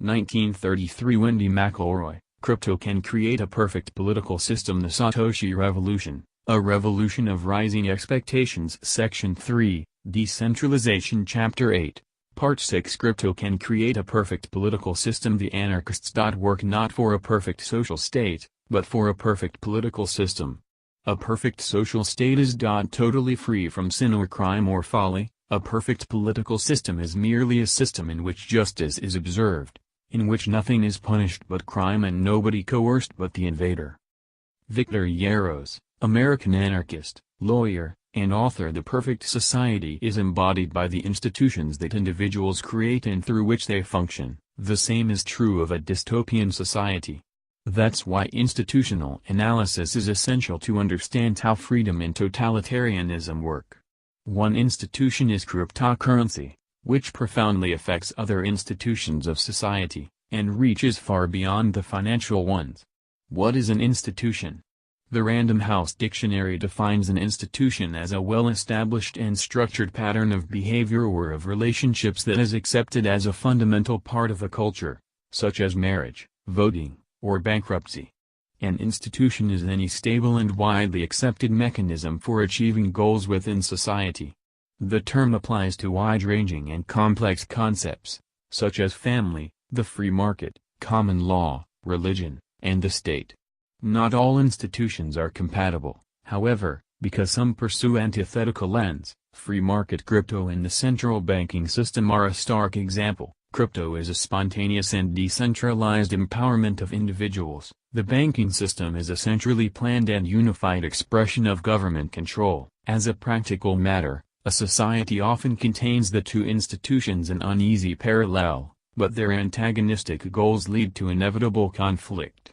1933 Wendy McElroy, Crypto Can Create a Perfect Political System. The Satoshi Revolution, A Revolution of Rising Expectations. Section 3, Decentralization. Chapter 8, Part 6. Crypto can create a perfect political system. The anarchists work not for a perfect social state, but for a perfect political system. A perfect social state is totally free from sin or crime or folly. A perfect political system is merely a system in which justice is observed, in which nothing is punished but crime and nobody coerced but the invader. Victor Yarros, American anarchist, lawyer, and author. The perfect society is embodied by the institutions that individuals create and through which they function. The same is true of a dystopian society. That's why institutional analysis is essential to understand how freedom and totalitarianism work. One institution is cryptocurrency, which profoundly affects other institutions of society, and reaches far beyond the financial ones. What is an institution? The Random House Dictionary defines an institution as a well-established and structured pattern of behavior or of relationships that is accepted as a fundamental part of a culture, such as marriage, voting, or bankruptcy. An institution is any stable and widely accepted mechanism for achieving goals within society. The term applies to wide-ranging and complex concepts, such as family, the free market, common law, religion, and the state. Not all institutions are compatible, however, because some pursue antithetical ends. Free market crypto and the central banking system are a stark example. Crypto is a spontaneous and decentralized empowerment of individuals. The banking system is a centrally planned and unified expression of government control. As a practical matter, a society often contains the two institutions in uneasy parallel, but their antagonistic goals lead to inevitable conflict.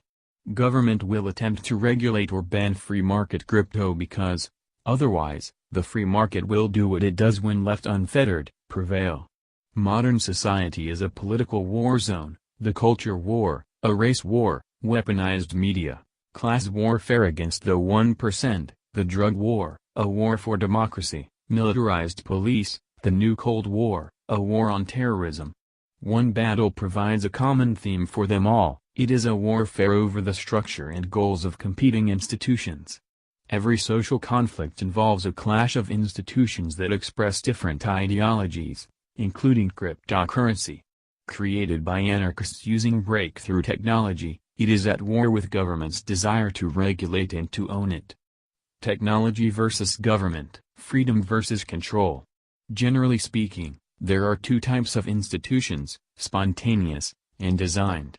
Government will attempt to regulate or ban free market crypto because, otherwise, the free market will do what it does when left unfettered, prevail. Modern society is a political war zone, the culture war, a race war, weaponized media, class warfare against the 1%, the drug war, a war for democracy, militarized police, the new Cold War, a war on terrorism. One battle provides a common theme for them all. It is a warfare over the structure and goals of competing institutions. Every social conflict involves a clash of institutions that express different ideologies, including cryptocurrency. Created by anarchists using breakthrough technology, it is at war with government's desire to regulate and to own it. Technology versus government, freedom versus control. Generally speaking, there are two types of institutions, spontaneous, and designed.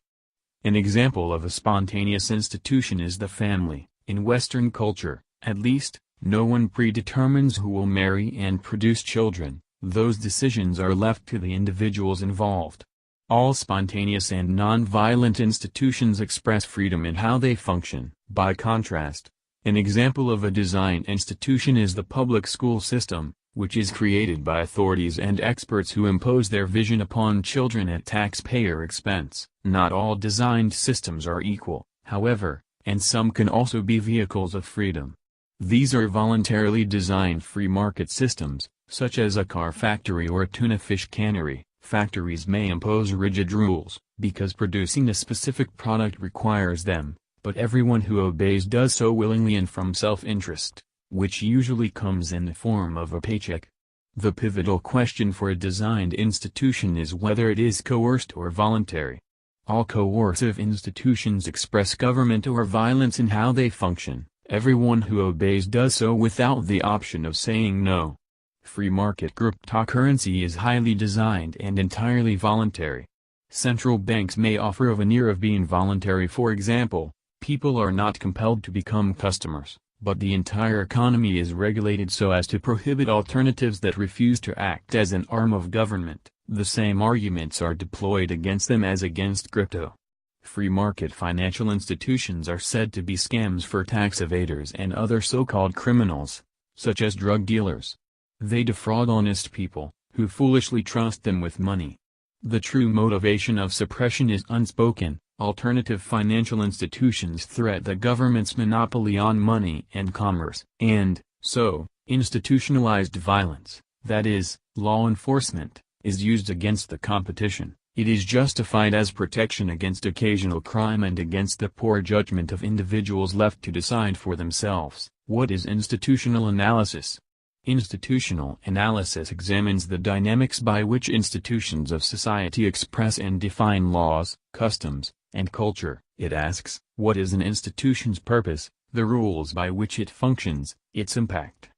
An example of a spontaneous institution is the family. In Western culture, at least, no one predetermines who will marry and produce children. Those decisions are left to the individuals involved. All spontaneous and non-violent institutions express freedom in how they function. By contrast, an example of a designed institution is the public school system, which is created by authorities and experts who impose their vision upon children at taxpayer expense. Not all designed systems are equal, however, and some can also be vehicles of freedom. These are voluntarily designed free market systems, such as a car factory or a tuna fish cannery. Factories may impose rigid rules, because producing a specific product requires them, but everyone who obeys does so willingly and from self-interest, which usually comes in the form of a paycheck. The pivotal question for a designed institution is whether it is coerced or voluntary. All coercive institutions express government or violence in how they function. Everyone who obeys does so without the option of saying no. Free market cryptocurrency is highly designed and entirely voluntary. Central banks may offer a veneer of being voluntary. For example, people are not compelled to become customers, but the entire economy is regulated so as to prohibit alternatives that refuse to act as an arm of government. The same arguments are deployed against them as against crypto. Free market financial institutions are said to be scams for tax evaders and other so-called criminals, such as drug dealers. They defraud honest people, who foolishly trust them with money. The true motivation of suppression is unspoken. Alternative financial institutions threat the government's monopoly on money and commerce. And, so, institutionalized violence, that is, law enforcement, is used against the competition. It is justified as protection against occasional crime and against the poor judgment of individuals left to decide for themselves. What is institutional analysis? Institutional analysis examines the dynamics by which institutions of society express and define laws, customs, and culture. It asks, what is an institution's purpose, the rules by which it functions, its impact.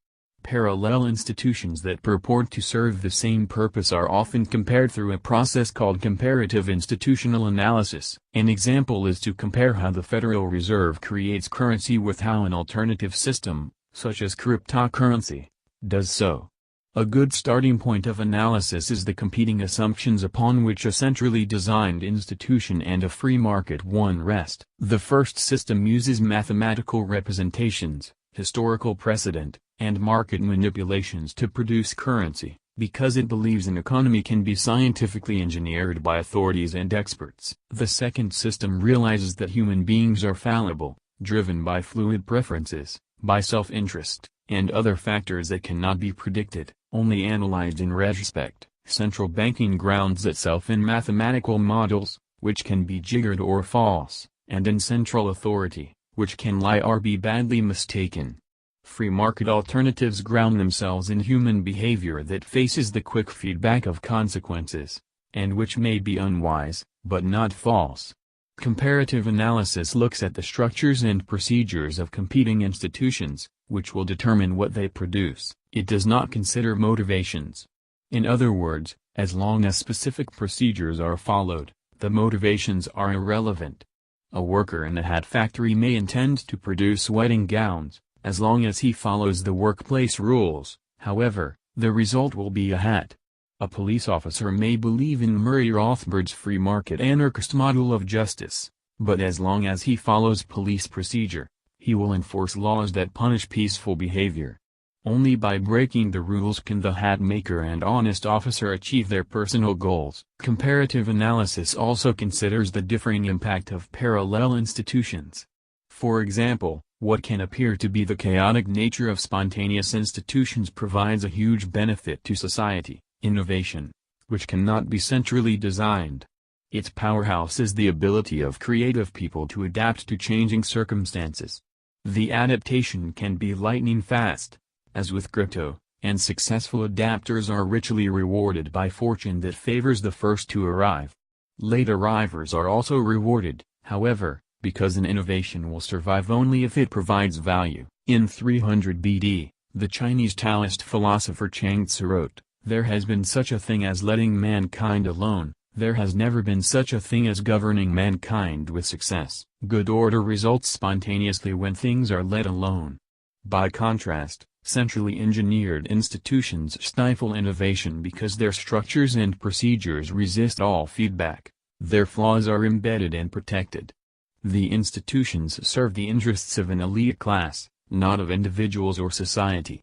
Parallel institutions that purport to serve the same purpose are often compared through a process called comparative institutional analysis. An example is to compare how the Federal Reserve creates currency with how an alternative system, such as cryptocurrency, does so. A good starting point of analysis is the competing assumptions upon which a centrally designed institution and a free market one rest. The first system uses mathematical representations, historical precedent, and market manipulations to produce currency, because it believes an economy can be scientifically engineered by authorities and experts. The second system realizes that human beings are fallible, driven by fluid preferences, by self-interest, and other factors that cannot be predicted, only analyzed in retrospect. Central banking grounds itself in mathematical models, which can be jiggered or false, and in central authority, which can lie or be badly mistaken. Free market alternatives ground themselves in human behavior that faces the quick feedback of consequences, and which may be unwise, but not false. Comparative analysis looks at the structures and procedures of competing institutions, which will determine what they produce. It does not consider motivations. In other words, as long as specific procedures are followed, the motivations are irrelevant. A worker in a hat factory may intend to produce wedding gowns, as long as he follows the workplace rules. However, the result will be a hat. A police officer may believe in Murray Rothbard's free market anarchist model of justice, but as long as he follows police procedure, he will enforce laws that punish peaceful behavior. Only by breaking the rules can the hat maker and honest officer achieve their personal goals. Comparative analysis also considers the differing impact of parallel institutions. For example, what can appear to be the chaotic nature of spontaneous institutions provides a huge benefit to society: innovation, which cannot be centrally designed. Its powerhouse is the ability of creative people to adapt to changing circumstances. The adaptation can be lightning fast, as with crypto, and successful adapters are richly rewarded by fortune that favors the first to arrive. Late arrivers are also rewarded, however, because an innovation will survive only if it provides value. In 300 BD, the Chinese Taoist philosopher Chuang Tzu wrote, "There has been such a thing as letting mankind alone, there has never been such a thing as governing mankind with success." Good order results spontaneously when things are let alone. By contrast, centrally engineered institutions stifle innovation because their structures and procedures resist all feedback. Their flaws are embedded and protected. The institutions serve the interests of an elite class, not of individuals or society.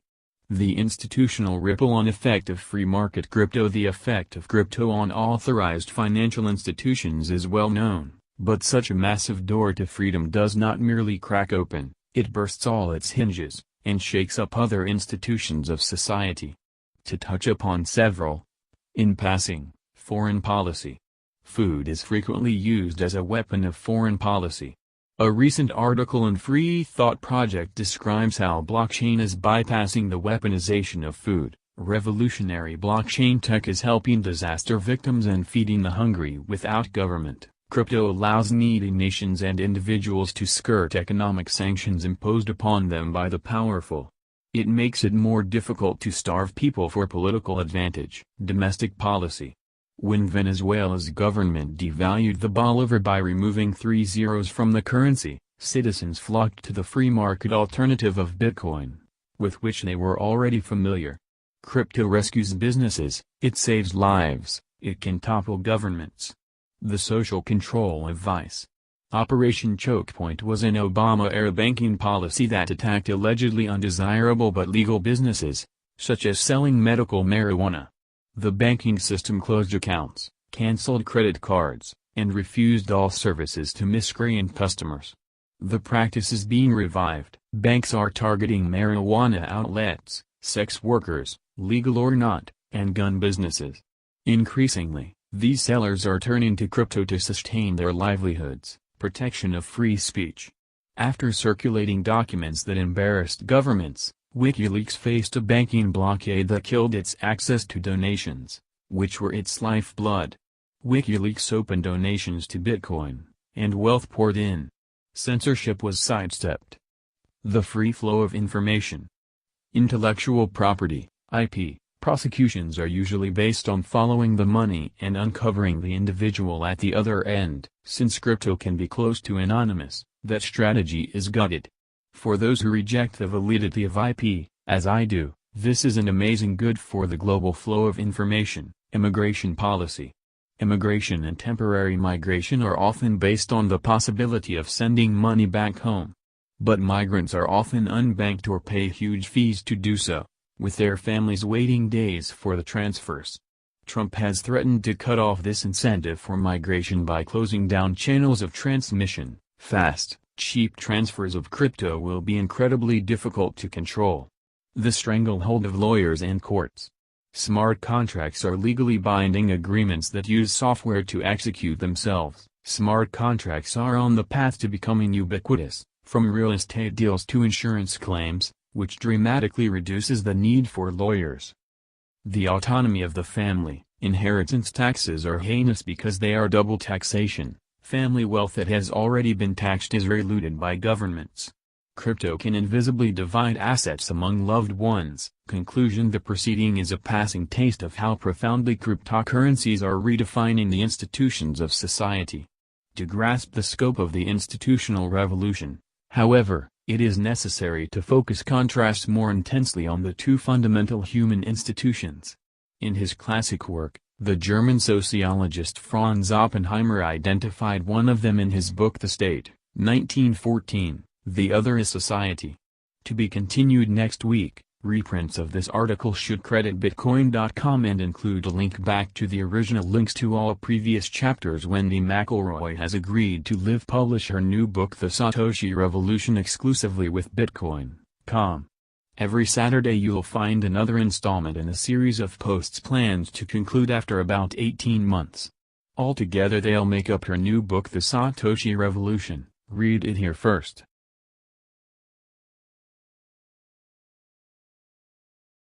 The institutional ripple-on effect of free market crypto. The effect of crypto on authorized financial institutions is well known, but such a massive door to freedom does not merely crack open, it bursts all its hinges, and shakes up other institutions of society. To touch upon several. In passing, foreign policy. Food is frequently used as a weapon of foreign policy. A recent article in Free Thought Project describes how blockchain is bypassing the weaponization of food. Revolutionary blockchain tech is helping disaster victims and feeding the hungry without government. Crypto allows needy nations and individuals to skirt economic sanctions imposed upon them by the powerful. It makes it more difficult to starve people for political advantage. Domestic policy. When Venezuela's government devalued the bolivar by removing 3 zeros from the currency, citizens flocked to the free market alternative of Bitcoin, with which they were already familiar. Crypto rescues businesses, it saves lives, it can topple governments. The social control of vice. Operation Chokepoint was an Obama-era banking policy that attacked allegedly undesirable but legal businesses, such as selling medical marijuana. The banking system closed accounts, canceled credit cards, and refused all services to miscreant customers. The practice is being revived. Banks are targeting marijuana outlets, sex workers, legal or not, and gun businesses. Increasingly, These sellers are turning to crypto to sustain their livelihoods, protection of free speech. After circulating documents that embarrassed governments, WikiLeaks faced a banking blockade that killed its access to donations, which were its lifeblood. WikiLeaks opened donations to Bitcoin, and wealth poured in. Censorship was sidestepped. The free flow of information. Intellectual property, IP, prosecutions are usually based on following the money and uncovering the individual at the other end. Since crypto can be close to anonymous, that strategy is gutted. For those who reject the validity of IP, as I do, this is an amazing good for the global flow of information. Immigration policy. Immigration and temporary migration are often based on the possibility of sending money back home. But migrants are often unbanked or pay huge fees to do so, with their families waiting days for the transfers. Trump has threatened to cut off this incentive for migration by closing down channels of transmission. Fast, cheap transfers of crypto will be incredibly difficult to control. The stranglehold of lawyers and courts. Smart contracts are legally binding agreements that use software to execute themselves. Smart contracts are on the path to becoming ubiquitous, from real estate deals to insurance claims, which dramatically reduces the need for lawyers. The autonomy of the family. Inheritance taxes are heinous because they are double taxation. Family wealth that has already been taxed is eluded by governments. Crypto can invisibly divide assets among loved ones. Conclusion: the preceding is a passing taste of how profoundly cryptocurrencies are redefining the institutions of society. To grasp the scope of the institutional revolution, however, it is necessary to focus contrast more intensely on the two fundamental human institutions. In his classic work, the German sociologist Franz Oppenheimer identified one of them in his book The State, 1914. The other is society. To be continued next week. Reprints of this article should credit Bitcoin.com and include a link back to the original links to all previous chapters. Wendy McElroy has agreed to publish her new book The Satoshi Revolution exclusively with Bitcoin.com. Every Saturday you'll find another installment in a series of posts planned to conclude after about 18 months. Altogether they'll make up her new book The Satoshi Revolution. Read it here first.